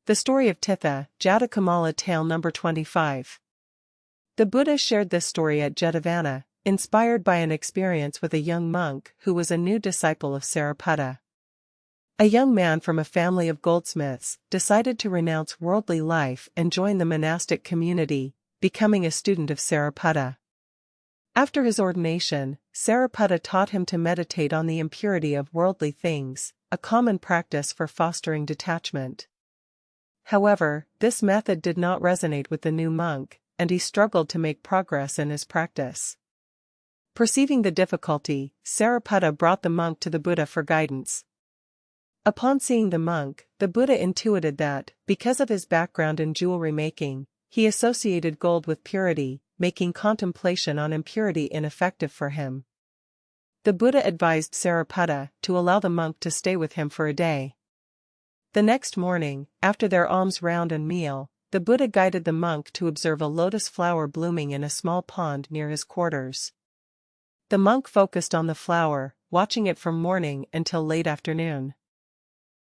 The Story of Tittha, Jatakamala Tale number 25. The Buddha shared this story at Jetavana, inspired by an experience with a young monk who was a new disciple of Sariputta. A young man from a family of goldsmiths decided to renounce worldly life and join the monastic community, becoming a student of Sariputta. After his ordination, Sariputta taught him to meditate on the impurity of worldly things, a common practice for fostering detachment. However, this method did not resonate with the new monk, and he struggled to make progress in his practice. Perceiving the difficulty, Sariputta brought the monk to the Buddha for guidance. Upon seeing the monk, the Buddha intuited that, because of his background in jewelry making, he associated gold with purity, making contemplation on impurity ineffective for him. The Buddha advised Sariputta to allow the monk to stay with him for a day. The next morning, after their alms round and meal, the Buddha guided the monk to observe a lotus flower blooming in a small pond near his quarters. The monk focused on the flower, watching it from morning until late afternoon.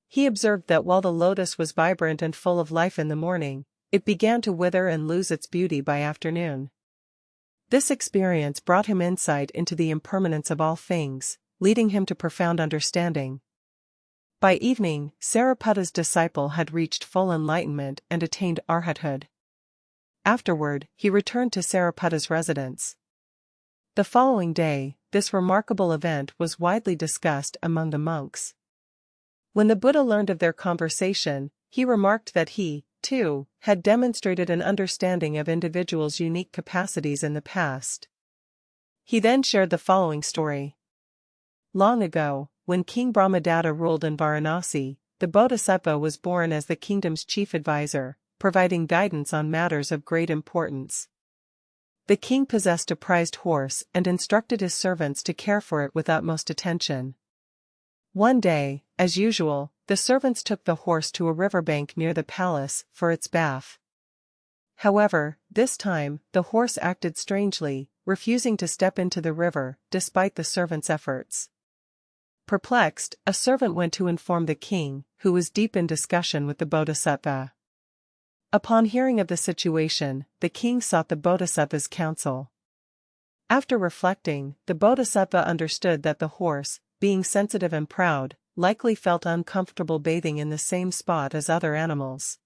He observed that while the lotus was vibrant and full of life in the morning, it began to wither and lose its beauty by afternoon. This experience brought him insight into the impermanence of all things, leading him to profound understanding. By evening, Sariputta's disciple had reached full enlightenment and attained arhathood. Afterward, he returned to Sariputta's residence. The following day, this remarkable event was widely discussed among the monks. When the Buddha learned of their conversation, he remarked that he, too, had demonstrated an understanding of individuals' unique capacities in the past. He then shared the following story. Long ago, when King Brahmadatta ruled in Varanasi, the Bodhisattva was born as the kingdom's chief advisor, providing guidance on matters of great importance. The king possessed a prized horse and instructed his servants to care for it with utmost attention. One day, as usual, the servants took the horse to a riverbank near the palace for its bath. However, this time, the horse acted strangely, refusing to step into the river, despite the servants' efforts. Perplexed, a servant went to inform the king, who was deep in discussion with the Bodhisattva. Upon hearing of the situation, the king sought the Bodhisattva's counsel. After reflecting, the Bodhisattva understood that the horse, being sensitive and proud, likely felt uncomfortable bathing in the same spot as other animals.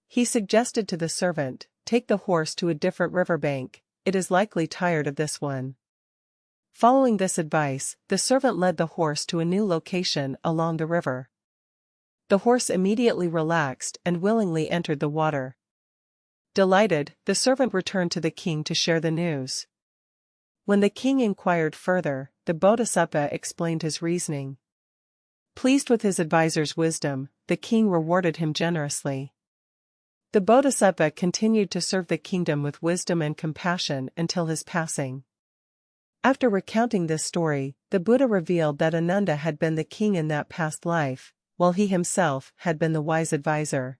He suggested to the servant, "Take the horse to a different riverbank, it is likely tired of this one." Following this advice, the servant led the horse to a new location along the river. The horse immediately relaxed and willingly entered the water. Delighted, the servant returned to the king to share the news. When the king inquired further, the Bodhisattva explained his reasoning. Pleased with his advisor's wisdom, the king rewarded him generously. The Bodhisattva continued to serve the kingdom with wisdom and compassion until his passing. After recounting this story, the Buddha revealed that Ananda had been the king in that past life, while he himself had been the wise advisor.